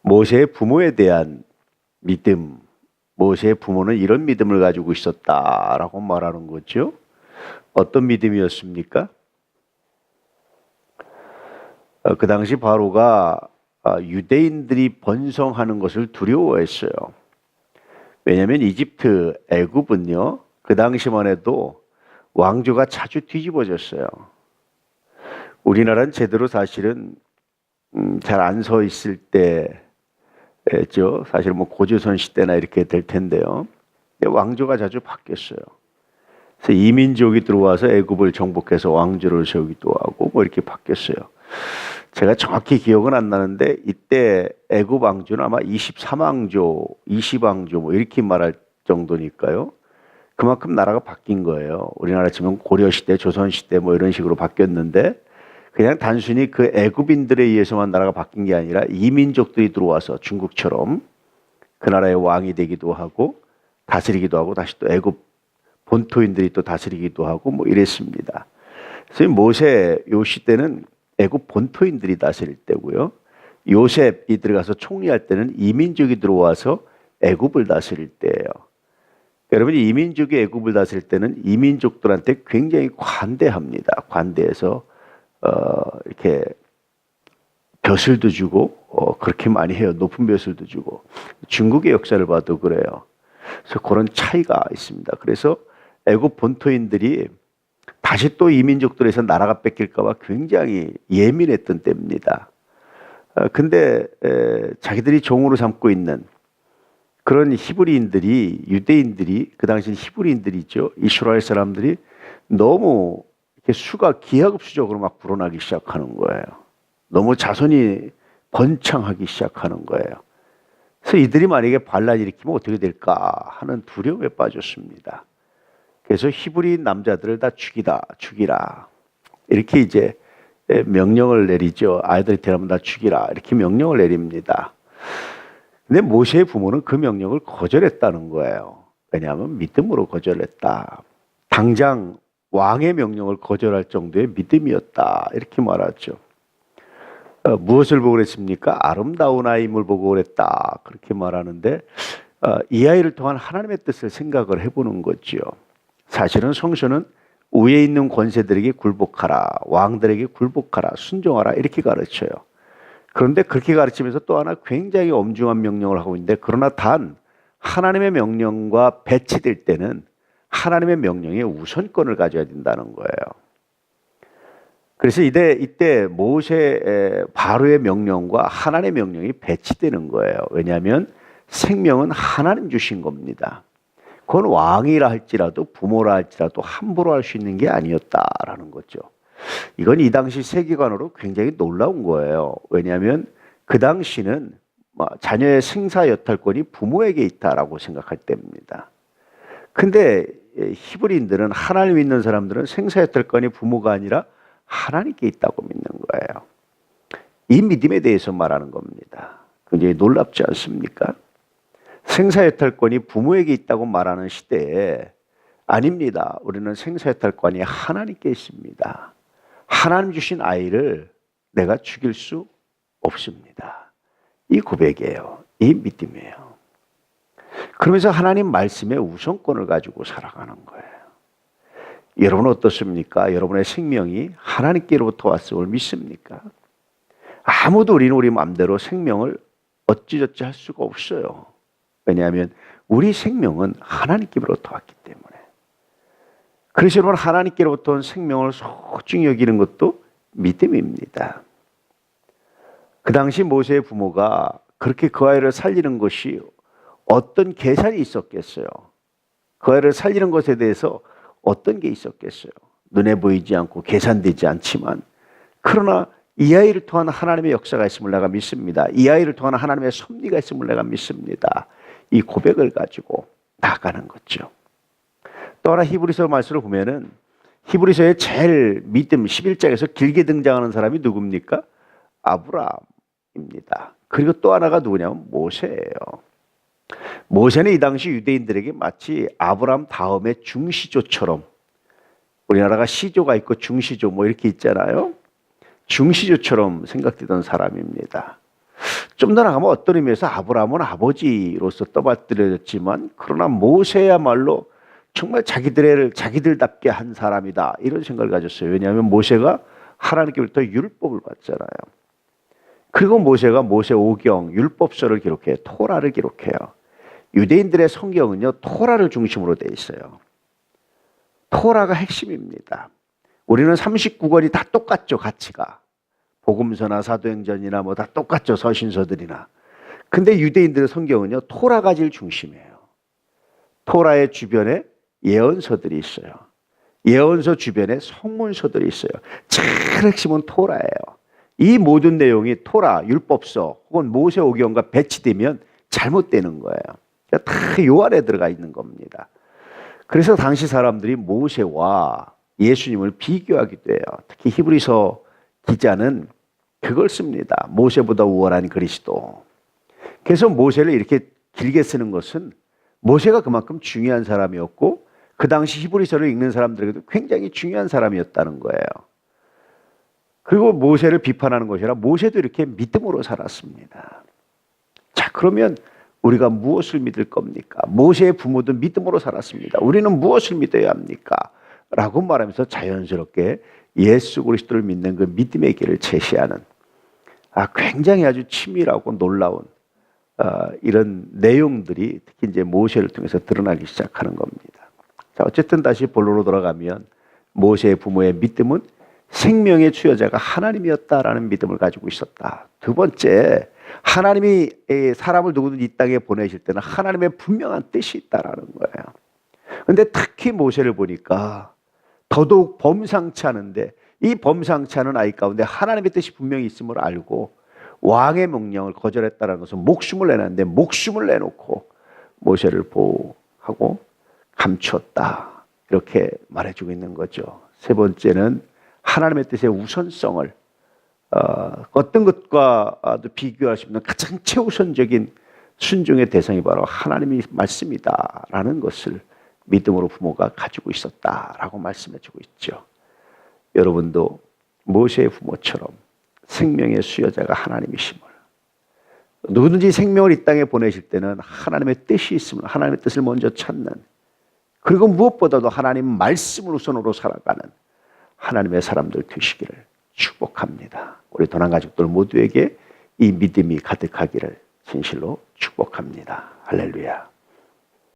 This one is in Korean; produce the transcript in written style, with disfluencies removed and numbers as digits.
모세의 부모에 대한 믿음, 모세의 부모는 이런 믿음을 가지고 있었다라고 말하는 거죠. 어떤 믿음이었습니까? 그 당시 바로가 유대인들이 번성하는 것을 두려워했어요. 왜냐하면 이집트, 애굽은요, 그 당시만 해도 왕조가 자주 뒤집어졌어요. 우리나라는 제대로 사실은 잘 안 서 있을 때죠. 사실 뭐 고조선 시대나 이렇게 될 텐데요. 왕조가 자주 바뀌었어요. 그래서 이민족이 들어와서 애굽을 정복해서 왕조를 세우기도 하고 뭐 이렇게 바뀌었어요. 제가 정확히 기억은 안 나는데 이때 애굽 왕조는 아마 23왕조, 20왕조 뭐 이렇게 말할 정도니까요. 그만큼 나라가 바뀐 거예요. 우리나라 치면 고려시대, 조선시대 뭐 이런 식으로 바뀌었는데 그냥 단순히 그 애굽인들에 의해서만 나라가 바뀐 게 아니라 이민족들이 들어와서 중국처럼 그 나라의 왕이 되기도 하고 다스리기도 하고 다시 또 애굽 본토인들이 또 다스리기도 하고 뭐 이랬습니다. 그래서 모세 요 시대는 애굽 본토인들이 다스릴 때고요. 요셉이 들어가서 총리할 때는 이민족이 들어와서 애굽을 다스릴 때예요. 여러분이 이민족이 애굽을 다스릴 때는 이민족들한테 굉장히 관대합니다. 관대해서 이렇게 벼슬도 주고 그렇게 많이 해요. 높은 벼슬도 주고. 중국의 역사를 봐도 그래요. 그래서 그런 차이가 있습니다. 그래서 애굽 본토인들이 다시 또 이민족들에서 나라가 뺏길까 봐 굉장히 예민했던 때입니다. 근데 자기들이 종으로 삼고 있는 그런 히브리인들이, 유대인들이, 그 당시엔 히브리인들이죠. 이스라엘 사람들이 너무 이렇게 수가 기하급수적으로 막 불어나기 시작하는 거예요. 너무 자손이 번창하기 시작하는 거예요. 그래서 이들이 만약에 반란 일으키면 어떻게 될까 하는 두려움에 빠졌습니다. 그래서 히브리 남자들을 다 죽이라. 이렇게 이제 명령을 내리죠. 아이들이 태어나면 다 죽이라. 이렇게 명령을 내립니다. 근데 모세의 부모는 그 명령을 거절했다는 거예요. 왜냐하면 믿음으로 거절했다. 당장 왕의 명령을 거절할 정도의 믿음이었다. 이렇게 말하죠. 무엇을 보고 그랬습니까? 아름다운 아이임을 보고 그랬다. 그렇게 말하는데 이 아이를 통한 하나님의 뜻을 생각을 해보는 거죠. 사실은 성서는 위에 있는 권세들에게 굴복하라, 왕들에게 굴복하라, 순종하라 이렇게 가르쳐요. 그런데 그렇게 가르치면서 또 하나 굉장히 엄중한 명령을 하고 있는데 그러나 단 하나님의 명령과 배치될 때는 하나님의 명령에 우선권을 가져야 된다는 거예요. 그래서 이때 모세 바로의 명령과 하나님의 명령이 배치되는 거예요. 왜냐하면 생명은 하나님 주신 겁니다. 그건 왕이라 할지라도 부모라 할지라도 함부로 할 수 있는 게 아니었다라는 거죠. 이건 이 당시 세계관으로 굉장히 놀라운 거예요. 왜냐하면 그 당시는 자녀의 생사 여탈권이 부모에게 있다라고 생각할 때입니다. 근데 히브리인들은 하나님 믿는 사람들은 생사 여탈권이 부모가 아니라 하나님께 있다고 믿는 거예요. 이 믿음에 대해서 말하는 겁니다. 굉장히 놀랍지 않습니까? 생사여탈권이 부모에게 있다고 말하는 시대에 아닙니다. 우리는 생사여탈권이 하나님께 있습니다. 하나님 주신 아이를 내가 죽일 수 없습니다. 이 고백이에요. 이 믿음이에요. 그러면서 하나님 말씀의 우선권을 가지고 살아가는 거예요. 여러분은 어떻습니까? 여러분의 생명이 하나님께로부터 왔음을 믿습니까? 아무도 우리 마음대로 생명을 어찌저찌 할 수가 없어요. 왜냐하면 우리 생명은 하나님께로부터 왔기 때문에. 그래서 여러분 하나님께로부터 온 생명을 소중히 여기는 것도 믿음입니다. 그 당시 모세의 부모가 그렇게 그 아이를 살리는 것이 어떤 계산이 있었겠어요? 그 아이를 살리는 것에 대해서 어떤 게 있었겠어요? 눈에 보이지 않고 계산되지 않지만 그러나 이 아이를 통한 하나님의 역사가 있음을 내가 믿습니다. 이 아이를 통한 하나님의 섭리가 있음을 내가 믿습니다. 이 고백을 가지고 나가는 거죠. 또 하나 히브리서 말씀을 보면은 히브리서의 제일 믿음 11장에서 길게 등장하는 사람이 누굽니까? 아브라함입니다. 그리고 또 하나가 누구냐면 모세예요. 모세는 이 당시 유대인들에게 마치 아브라함 다음에 중시조처럼 우리나라가 시조가 있고 중시조 뭐 이렇게 있잖아요. 중시조처럼 생각되던 사람입니다. 좀 더 나가면 어떤 의미에서 아브라함은 아버지로서 떠받들여졌지만 그러나 모세야말로 정말 자기들답게 한 사람이다 이런 생각을 가졌어요. 왜냐하면 모세가 하나님께로부터 율법을 받잖아요. 그리고 모세가 모세오경 율법서를 기록해요. 토라를 기록해요. 유대인들의 성경은요 토라를 중심으로 돼 있어요. 토라가 핵심입니다. 우리는 39권이 다 똑같죠. 가치가. 복음서나 사도행전이나 뭐 다 똑같죠. 서신서들이나. 근데 유대인들의 성경은요 토라가 제일 중심이에요. 토라의 주변에 예언서들이 있어요. 예언서 주변에 성문서들이 있어요. 제일 핵심은 토라예요. 이 모든 내용이 토라, 율법서 혹은 모세오경과 배치되면 잘못되는 거예요. 다 요 안에 들어가 있는 겁니다. 그래서 당시 사람들이 모세와 예수님을 비교하기도 해요. 특히 히브리서 기자는 그걸 씁니다. 모세보다 우월한 그리스도. 그래서 모세를 이렇게 길게 쓰는 것은 모세가 그만큼 중요한 사람이었고 그 당시 히브리서를 읽는 사람들에게도 굉장히 중요한 사람이었다는 거예요. 그리고 모세를 비판하는 것이 아니라 모세도 이렇게 믿음으로 살았습니다. 자, 그러면 우리가 무엇을 믿을 겁니까? 모세의 부모도 믿음으로 살았습니다. 우리는 무엇을 믿어야 합니까? 라고 말하면서 자연스럽게 예수 그리스도를 믿는 그 믿음의 길을 제시하는 굉장히 아주 치밀하고 놀라운 이런 내용들이 특히 이제 모세를 통해서 드러나기 시작하는 겁니다. 자, 어쨌든 다시 본론으로 돌아가면 모세의 부모의 믿음은 생명의 주여자가 하나님이었다라는 믿음을 가지고 있었다. 두 번째, 하나님이 사람을 누구든 이 땅에 보내실 때는 하나님의 분명한 뜻이 있다라는 거예요. 그런데 특히 모세를 보니까 더더욱 범상치 않은데 이 범상치 않은 아이 가운데 하나님의 뜻이 분명히 있음을 알고 왕의 명령을 거절했다는 것은 목숨을 내놨는데 목숨을 내놓고 모세를 보호하고 감추었다. 이렇게 말해주고 있는 거죠. 세 번째는 하나님의 뜻의 우선성을 어떤 것과도 비교할 수 없는 가장 최우선적인 순종의 대상이 바로 하나님의 말씀이다라는 것을 믿음으로 부모가 가지고 있었다라고 말씀해주고 있죠. 여러분도 모세의 부모처럼 생명의 수여자가 하나님이심을, 누구든지 생명을 이 땅에 보내실 때는 하나님의 뜻이 있음을, 하나님의 뜻을 먼저 찾는, 그리고 무엇보다도 하나님 말씀을 우선으로 살아가는 하나님의 사람들 되시기를 축복합니다. 우리 도난 가족들 모두에게 이 믿음이 가득하기를 진실로 축복합니다. 할렐루야.